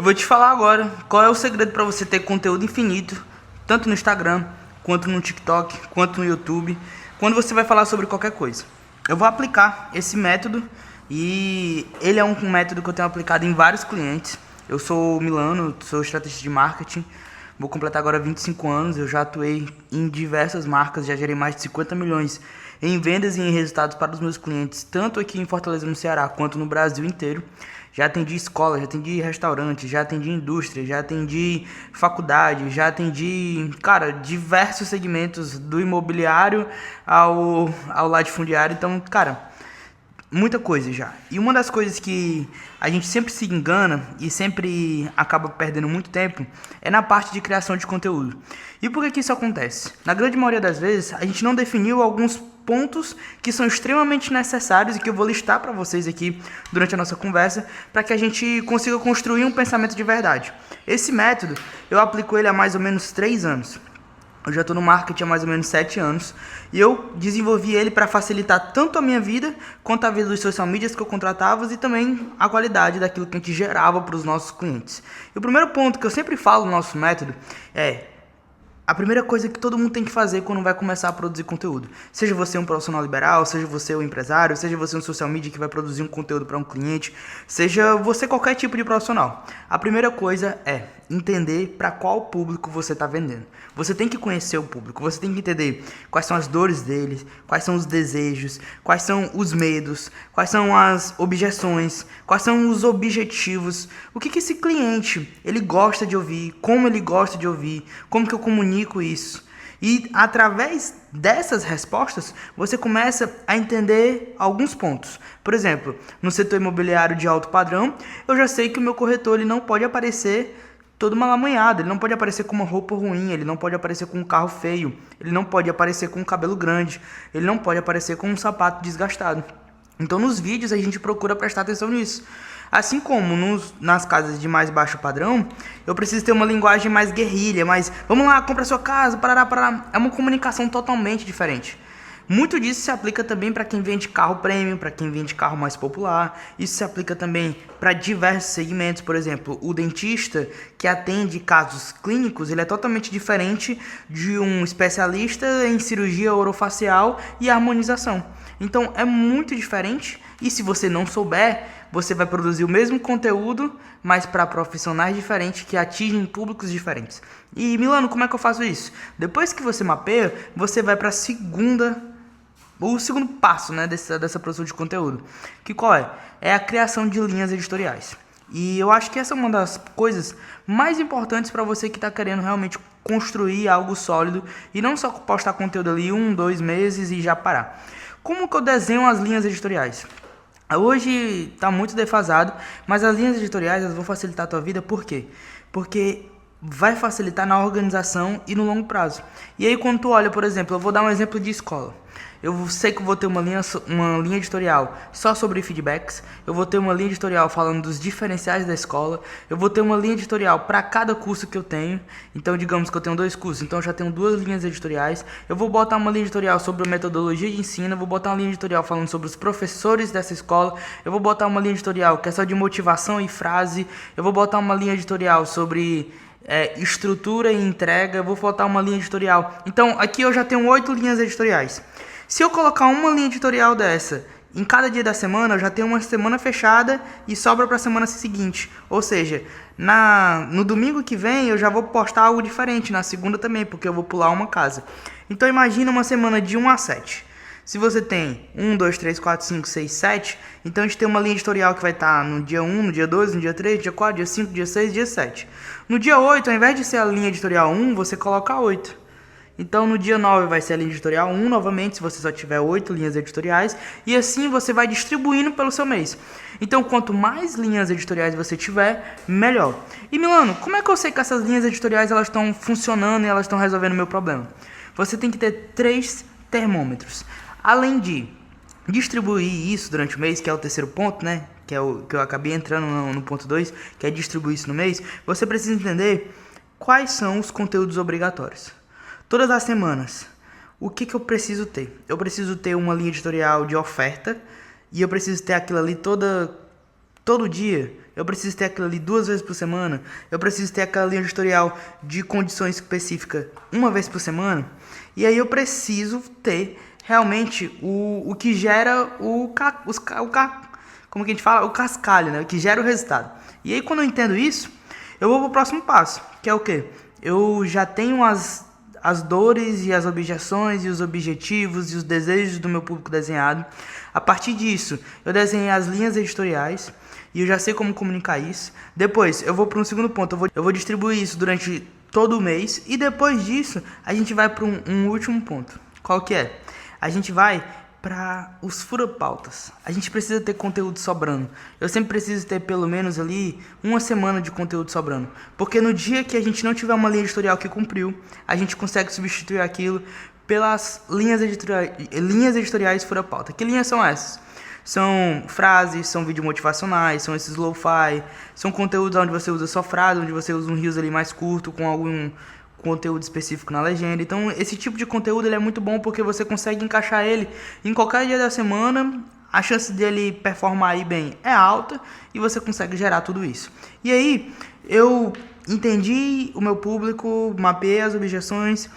Eu vou te falar agora qual é o segredo para você ter conteúdo infinito, tanto no Instagram, quanto no TikTok, quanto no YouTube, quando você vai falar sobre qualquer coisa. Eu vou aplicar esse método e ele é um método que eu tenho aplicado em vários clientes. Eu sou o Milano, sou estrategista de marketing, vou completar agora 25 anos, eu já atuei em diversas marcas, já gerei mais de 50 milhões em vendas e em resultados para os meus clientes, tanto aqui em Fortaleza, no Ceará, quanto no Brasil inteiro. Já atendi escola, já atendi restaurante, já atendi indústria, já atendi faculdade, já atendi, cara, diversos segmentos do imobiliário ao latifundiário. Então, cara, muita coisa já. E uma das coisas que a gente sempre se engana e sempre acaba perdendo muito tempo é na parte de criação de conteúdo. E por que isso acontece? Na grande maioria das vezes, a gente não definiu alguns pontos que são extremamente necessários e que eu vou listar para vocês aqui durante a nossa conversa, para que a gente consiga construir um pensamento de verdade. Esse método, eu aplico ele há mais ou menos 3 anos. Eu já estou no marketing há mais ou menos 7 anos e eu desenvolvi ele para facilitar tanto a minha vida quanto a vida dos social medias que eu contratava e também a qualidade daquilo que a gente gerava para os nossos clientes. E o primeiro ponto que eu sempre falo no nosso método é: a primeira coisa que todo mundo tem que fazer quando vai começar a produzir conteúdo. Seja você um profissional liberal, seja você um empresário, seja você um social media que vai produzir um conteúdo para um cliente, seja você qualquer tipo de profissional. A primeira coisa é entender para qual público você está vendendo. Você tem que conhecer o público, você tem que entender quais são as dores deles, quais são os desejos, quais são os medos, quais são as objeções, quais são os objetivos, o que esse cliente ele gosta de ouvir, como ele gosta de ouvir, como que eu comunico isso. E através dessas respostas, você começa a entender alguns pontos. Por exemplo, no setor imobiliário de alto padrão, eu já sei que o meu corretor ele não pode aparecer todo malamanhado, ele não pode aparecer com uma roupa ruim, ele não pode aparecer com um carro feio, ele não pode aparecer com um cabelo grande, ele não pode aparecer com um sapato desgastado. Então nos vídeos a gente procura prestar atenção nisso. Assim como nas casas de mais baixo padrão, eu preciso ter uma linguagem mais guerrilha, mais vamos lá, compra sua casa, parará, parará. É uma comunicação totalmente diferente. Muito disso se aplica também para quem vende carro premium, para quem vende carro mais popular. Isso se aplica também para diversos segmentos. Por exemplo, o dentista que atende casos clínicos, ele é totalmente diferente de um especialista em cirurgia orofacial e harmonização. Então é muito diferente e se você não souber, você vai produzir o mesmo conteúdo, mas para profissionais diferentes que atingem públicos diferentes. E Milano, como é que eu faço isso? Depois que você mapeia, você vai para o segundo passo, né, dessa produção de conteúdo. Que qual é? É a criação de linhas editoriais. E eu acho que essa é uma das coisas mais importantes para você que está querendo realmente construir algo sólido e não só postar conteúdo ali 1, 2 meses e já parar. Como que eu desenho as linhas editoriais? Hoje está muito defasado, mas as linhas editoriais elas vão facilitar a tua vida, por quê? Porque vai facilitar na organização e no longo prazo. E aí quando tu olha, por exemplo, eu vou dar um exemplo de escola. Eu sei que eu vou ter uma linha editorial só sobre feedbacks. Eu vou ter uma linha editorial falando dos diferenciais da escola. Eu vou ter uma linha editorial para cada curso que eu tenho. Então, digamos que eu tenho 2 cursos, então eu já tenho 2 linhas editoriais. Eu vou botar uma linha editorial sobre a metodologia de ensino. Eu vou botar uma linha editorial falando sobre os professores dessa escola. Eu vou botar uma linha editorial que é só de motivação e frase. Eu vou botar uma linha editorial sobre estrutura e entrega. Eu vou botar uma linha editorial. Então, aqui eu já tenho 8 linhas editoriais. Se eu colocar uma linha editorial dessa em cada dia da semana, eu já tenho uma semana fechada e sobra para a semana seguinte. Ou seja, no domingo que vem eu já vou postar algo diferente, na segunda também, porque eu vou pular uma casa. Então imagina uma semana de 1 a 7. Se você tem 1, 2, 3, 4, 5, 6, 7, então a gente tem uma linha editorial que vai estar no dia 1, no dia 2, no dia 3, no dia 4, dia 5, dia 6, dia 7. No dia 8, ao invés de ser a linha editorial 1, você coloca 8. Então no dia 9 vai ser a linha editorial 1 novamente, se você só tiver 8 linhas editoriais. E assim você vai distribuindo pelo seu mês. Então quanto mais linhas editoriais você tiver, melhor. E Milano, como é que eu sei que essas linhas editoriais elas estão funcionando e elas estão resolvendo o meu problema? Você tem que ter 3 termômetros. Além de distribuir isso durante o mês, que é o terceiro ponto, né? Que é o que eu acabei entrando no ponto 2, que é distribuir isso no mês. Você precisa entender quais são os conteúdos obrigatórios. Todas as semanas, o que eu preciso ter? Eu preciso ter uma linha editorial de oferta e eu preciso ter aquilo ali todo dia, eu preciso ter aquilo ali 2 vezes por semana, eu preciso ter aquela linha editorial de condições específicas 1 vez por semana, e aí eu preciso ter realmente o que gera como que a gente fala? O cascalho, né? O que gera o resultado. E aí quando eu entendo isso, eu vou pro próximo passo, que é o quê? Eu já tenho as dores e as objeções e os objetivos e os desejos do meu público desenhado. A partir disso, eu desenhei as linhas editoriais e eu já sei como comunicar isso. Depois, eu vou para um segundo ponto, eu vou distribuir isso durante todo o mês e depois disso, a gente vai para um último ponto. Qual que é? A gente vai para os fura-pautas. A gente precisa ter conteúdo sobrando. Eu sempre preciso ter pelo menos ali 1 semana de conteúdo sobrando. Porque no dia que a gente não tiver uma linha editorial que cumpriu, a gente consegue substituir aquilo pelas linhas editoriais fura-pauta. Que linhas são essas? São frases, são vídeos motivacionais, são esses lo-fi, são conteúdos onde você usa só frase, onde você usa um reels ali mais curto com algum conteúdo específico na legenda. Então esse tipo de conteúdo ele é muito bom porque você consegue encaixar ele em qualquer dia da semana, a chance dele performar aí bem é alta e você consegue gerar tudo isso. E aí eu entendi o meu público, mapeei as objeções,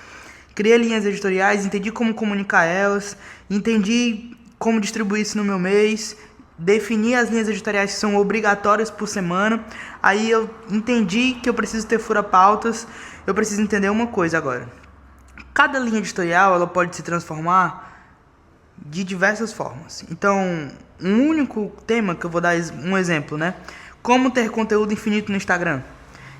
criei linhas editoriais, entendi como comunicar elas, entendi como distribuir isso no meu mês, defini as linhas editoriais que são obrigatórias por semana. Aí eu entendi que eu preciso ter fura-pautas. Eu preciso entender uma coisa agora. Cada linha editorial ela pode se transformar de diversas formas. Então, um único tema que eu vou dar um exemplo, né? Como ter conteúdo infinito no Instagram.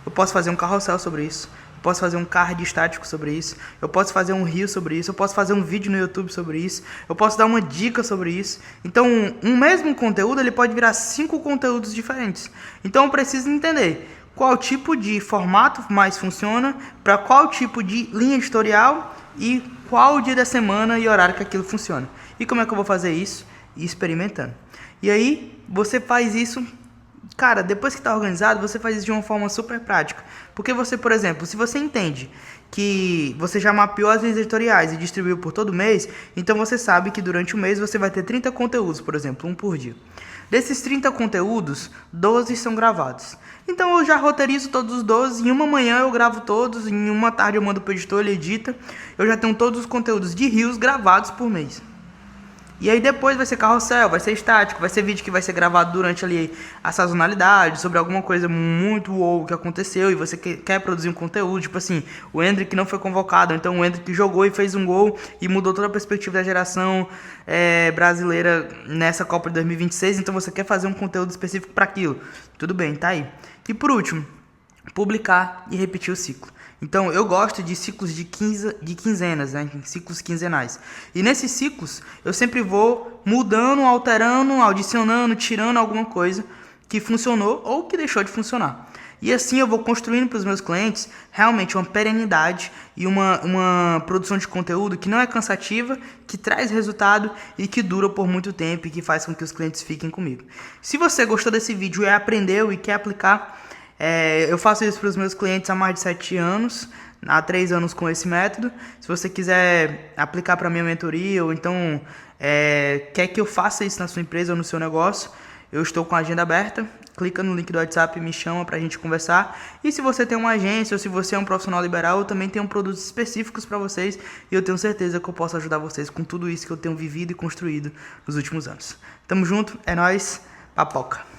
Eu posso fazer um carrossel sobre isso. Eu posso fazer um card estático sobre isso. Eu posso fazer um reel sobre isso. Eu posso fazer um vídeo no YouTube sobre isso. Eu posso dar uma dica sobre isso. Então, um mesmo conteúdo ele pode virar 5 conteúdos diferentes. Então, eu preciso entender qual tipo de formato mais funciona, para qual tipo de linha editorial e qual dia da semana e horário que aquilo funciona. E como é que eu vou fazer isso? Experimentando. E aí, você faz isso, cara, depois que está organizado, você faz isso de uma forma super prática. Porque você, por exemplo, se você entende que você já mapeou as linhas editoriais e distribuiu por todo mês, então você sabe que durante o mês você vai ter 30 conteúdos, por exemplo, 1 por dia. Desses 30 conteúdos, 12 são gravados. Então eu já roteirizo todos os 12, em uma manhã eu gravo todos, em uma tarde eu mando pro editor, ele edita. Eu já tenho todos os conteúdos de reels gravados por mês. E aí depois vai ser carrossel, vai ser estático, vai ser vídeo que vai ser gravado durante ali a sazonalidade, sobre alguma coisa muito wow que aconteceu e você quer produzir um conteúdo, tipo assim, o Endrick não foi convocado, então o Endrick jogou e fez um gol e mudou toda a perspectiva da geração brasileira nessa Copa de 2026, então você quer fazer um conteúdo específico para aquilo. Tudo bem, tá aí. E por último, publicar e repetir o ciclo. Então eu gosto de ciclos de quinzenas, né? Ciclos quinzenais. E nesses ciclos eu sempre vou mudando, alterando, adicionando, tirando alguma coisa que funcionou ou que deixou de funcionar. E assim eu vou construindo para os meus clientes realmente uma perenidade e uma produção de conteúdo que não é cansativa, que traz resultado e que dura por muito tempo e que faz com que os clientes fiquem comigo. Se você gostou desse vídeo e aprendeu e quer aplicar, eu faço isso para os meus clientes há mais de 7 anos, há 3 anos com esse método. Se você quiser aplicar para minha mentoria ou então quer que eu faça isso na sua empresa ou no seu negócio, eu estou com a agenda aberta. Clica no link do WhatsApp e me chama para a gente conversar. E se você tem uma agência ou se você é um profissional liberal, eu também tenho produtos específicos para vocês e eu tenho certeza que eu posso ajudar vocês com tudo isso que eu tenho vivido e construído nos últimos anos. Tamo junto, é nóis, papoca!